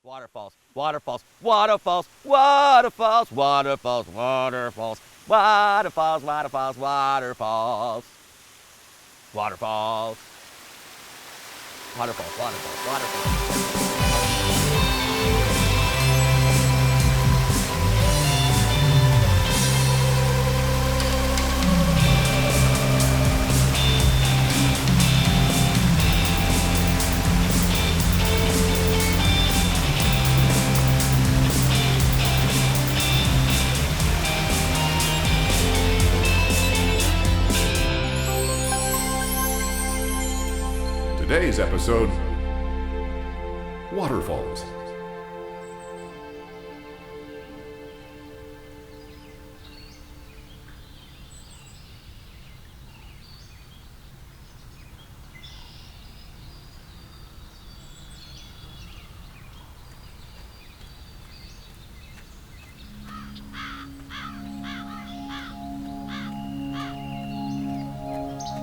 Waterfalls, waterfalls, waterfalls, waterfalls, waterfalls, waterfalls, waterfalls, waterfalls, waterfalls, waterfalls, waterfalls, waterfalls, waterfalls. Today's episode, Waterfalls.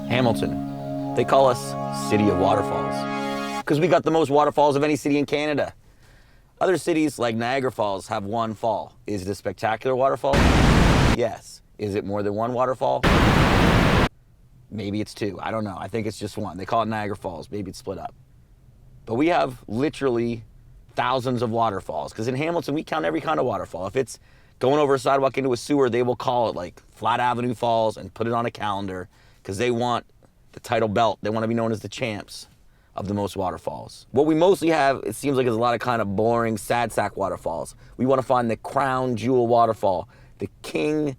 Hamilton. They call us City of Waterfalls because we got the most waterfalls of any city in Canada. Other cities like Niagara Falls have one fall. Is it a spectacular waterfall? Yes. Is it more than one waterfall? Maybe it's two. I don't know. I think it's just one. They call it Niagara Falls. Maybe it's split up. But we have literally thousands of waterfalls because in Hamilton, we count every kind of waterfall. If it's going over a sidewalk into a sewer, they will call it like Flat Avenue Falls and put it on a calendar because they want the title belt. They want to be known as the champs of the most waterfalls. What we mostly have, it seems like, is a lot of kind of boring, sad sack waterfalls. We want to find the crown jewel waterfall, the King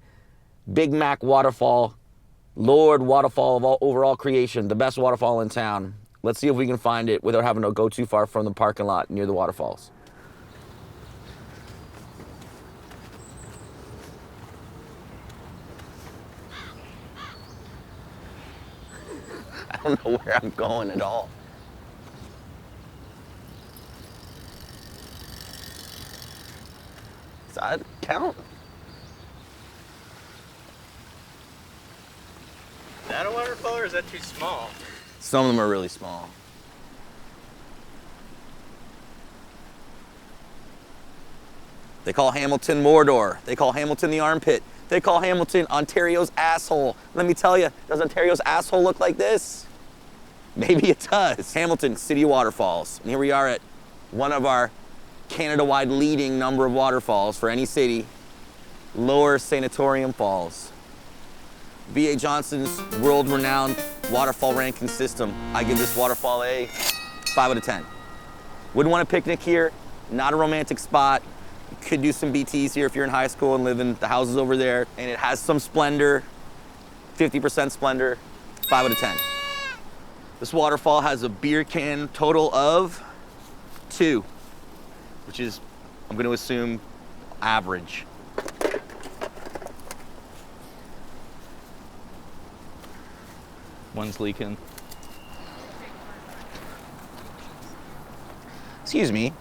Big Mac waterfall, Lord waterfall of all overall creation, the best waterfall in town. Let's see if we can find it without having to go too far from the parking lot near the waterfalls. I don't know where I'm going at all. Does that count? Is that a waterfall or is that too small? Some of them are really small. They call Hamilton Mordor. They call Hamilton the armpit. They call Hamilton Ontario's asshole. Let me tell you, does Ontario's asshole look like this? Maybe it does. Hamilton, City of Waterfalls. And here we are at one of our Canada-wide leading number of waterfalls for any city, Lower Sanatorium Falls. B.A. Johnston's world-renowned waterfall ranking system. I give this waterfall a 5 out of 10. Wouldn't want to picnic here, not a romantic spot. You could do some BTs here if you're in high school and live in the houses over there. And it has some splendor, 50% splendor, 5 out of 10. This waterfall has a beer can total of 2, which is, I'm going to assume, average. One's leaking. Excuse me,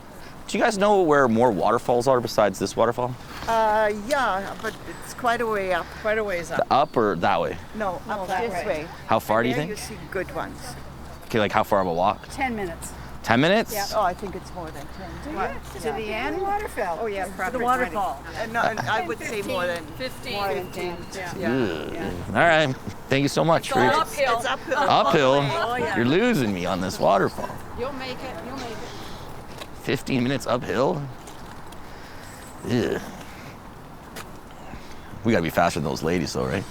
do you guys know where more waterfalls are besides this waterfall? Yeah, but it's quite a way up. Quite a ways up. Up or that way? No, up that this way. way. How far do you There think? you see good ones. Okay, like how far of a walk? 10 minutes. 10 minutes? Yeah. Oh, I think it's more than 10. To the end? Waterfall. Oh, yeah, The waterfall. No, I would say more than 15. More than 10. Yeah. All right, thank you so much. It's all uphill. It's uphill. Uphill? Oh, yeah. You're losing me on this waterfall. You'll make it. You'll make it. 15 minutes uphill? Ugh. We gotta be faster than those ladies though, right?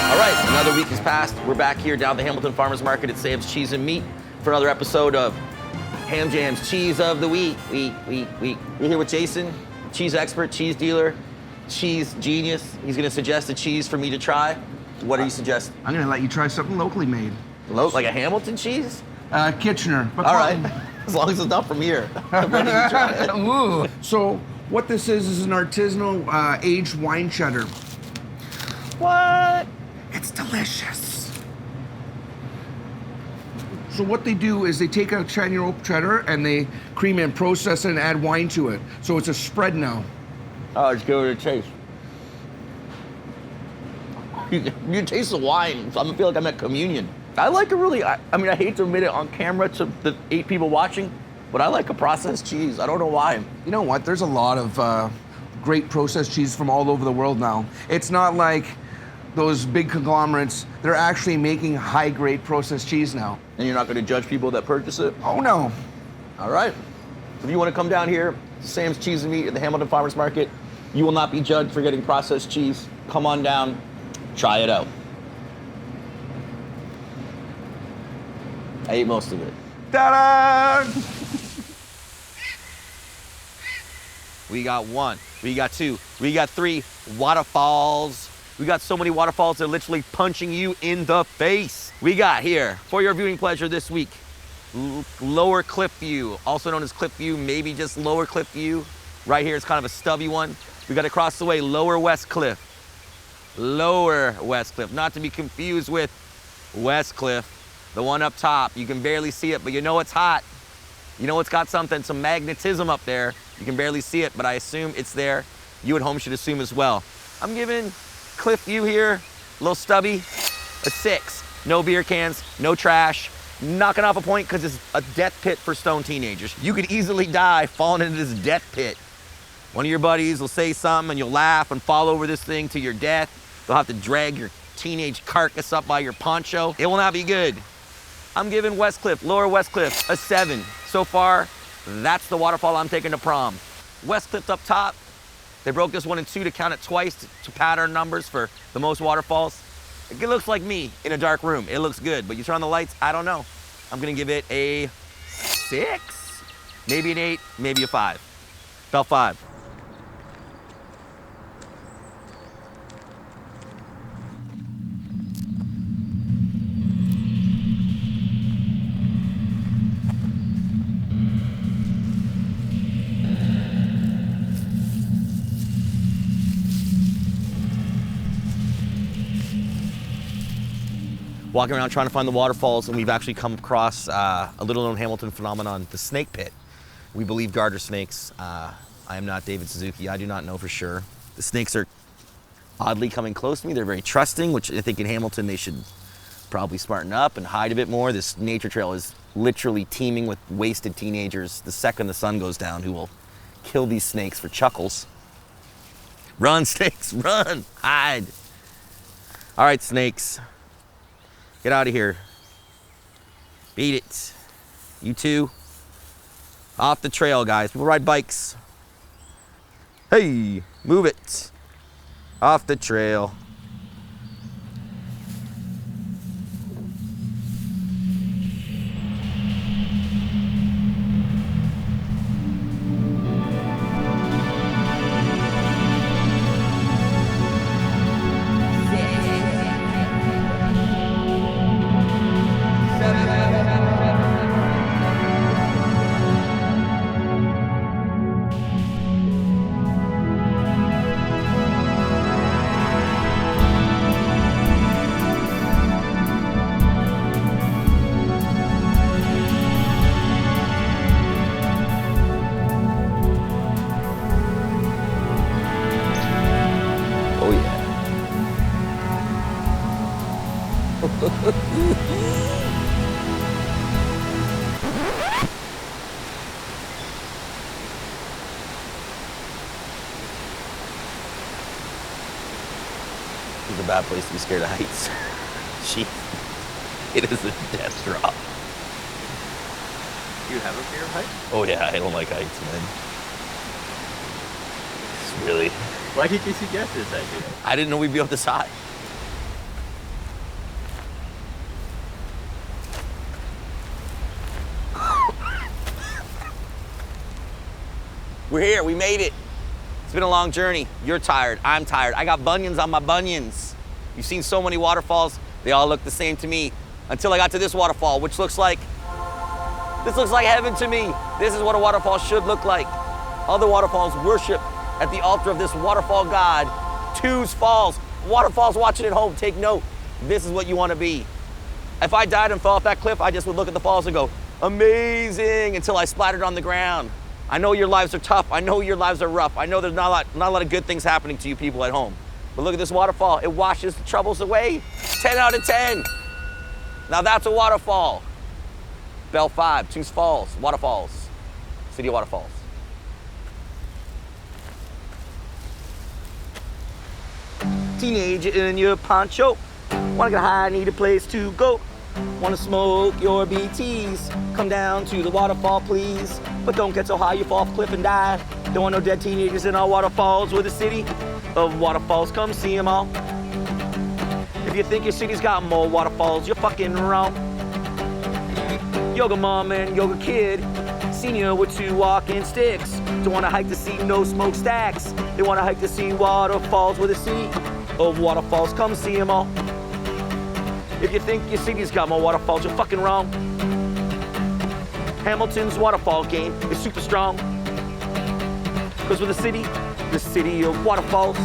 All right, another week has passed. We're back here down at the Hamilton Farmers Market at Sam's Cheese and Meat for another episode of Ham Jam's Cheese of the Week. We're here with Jason, cheese expert, cheese dealer, cheese genius. He's gonna suggest a cheese for me to try. What are you suggesting? I'm gonna let you try something locally made. Like a Hamilton cheese? Kitchener. But All right, as long as it's not from here. I'm ready to try it. Ooh. So what this is an artisanal aged wine cheddar. What? It's delicious. So what they do is they take a 10-year-old cheddar and they cream and process it and add wine to it. So it's a spread now. Oh, let's give it a taste. You taste the wine, so I'm gonna feel like I'm at communion. I like a really, I mean, I hate to admit it on camera to the 8 people watching, but I like a processed cheese. I don't know why. You know what? There's a lot of great processed cheese from all over the world now. It's not like those big conglomerates. They're actually making high-grade processed cheese now. And you're not gonna judge people that purchase it? Oh, no. All right. If you wanna come down here to Sam's Cheese and Meat at the Hamilton Farmers Market, you will not be judged for getting processed cheese. Come on down, try it out. I ate most of it. Ta-da! We got 1, we got 2, we got 3 waterfalls. We got so many waterfalls, they're literally punching you in the face. We got here, for your viewing pleasure this week, Lower Cliff View, also known as Cliff View, maybe just Lower Cliff View. Right here, it's kind of a stubby one. We got across the way, Lower West Cliff. Lower West Cliff, not to be confused with West Cliff, the one up top. You can barely see it, but you know it's hot. You know it's got something, some magnetism up there. You can barely see it, but I assume it's there. You at home should assume as well. I'm giving Cliff View here, a little stubby, a 6. No beer cans, no trash. Knocking off a point because it's a death pit for stone teenagers. You could easily die falling into this death pit. One of your buddies will say something and you'll laugh and fall over this thing to your death. They'll have to drag your teenage carcass up by your poncho. It will not be good. I'm giving West Cliff, Lower West Cliff, a 7. So far, that's the waterfall I'm taking to prom. West Cliff up top. They broke this one in 2 to count it twice to pad our numbers for the most waterfalls. It looks like me in a dark room. It looks good, but you turn on the lights, I don't know. I'm gonna give it a 6, maybe an 8, maybe a 5. Felt 5. Walking around trying to find the waterfalls, and we've actually come across a little-known Hamilton phenomenon, the snake pit. We believe garter snakes. I am not David Suzuki. I do not know for sure. The snakes are oddly coming close to me. They're very trusting, which I think in Hamilton they should probably smarten up and hide a bit more. This nature trail is literally teeming with wasted teenagers the second the sun goes down who will kill these snakes for chuckles. Run, snakes, run, hide. All right, snakes. Get out of here. Beat it. You two. Off the trail, guys. People ride bikes. Hey, move it. Off the trail. Oh yeah. It's a bad place to be scared of heights. Jeez. It is a death drop. You have a fear of heights? Oh yeah, I don't like heights, man. It's really... Why did you suggest this idea? I didn't know we'd be up this high. We're here, we made it. It's been a long journey. You're tired, I'm tired. I got bunions on my bunions. You've seen so many waterfalls, they all look the same to me. Until I got to this waterfall, which looks like, this looks like heaven to me. This is what a waterfall should look like. Other waterfalls worship at the altar of this waterfall god. Two's Falls. Waterfalls watching at home, take note. This is what you want to be. If I died and fell off that cliff, I just would look at the falls and go, amazing, until I splattered on the ground. I know your lives are tough. I know your lives are rough. I know there's not a lot of good things happening to you people at home. But look at this waterfall. It washes the troubles away. 10 out of 10. Now that's a waterfall. Bell 5, Tooth Falls, Waterfalls. City of Waterfalls. Teenager in your poncho. Wanna get high, need a place to go. Wanna smoke your BTs. Come down to the waterfall, please. But don't get so high you fall off a cliff and die. Don't want no dead teenagers in our waterfalls. We're the city of waterfalls. Come see them all. If you think your city's got more waterfalls, you're fucking wrong. Yoga mom and yoga kid, senior with 2 walking sticks. Don't wanna hike to see no smokestacks. They wanna hike to see waterfalls. With a city of waterfalls. Come see them all. If you think your city's got more waterfalls, you're fucking wrong. Hamilton's waterfall game is super strong. Cause we're the city of waterfalls.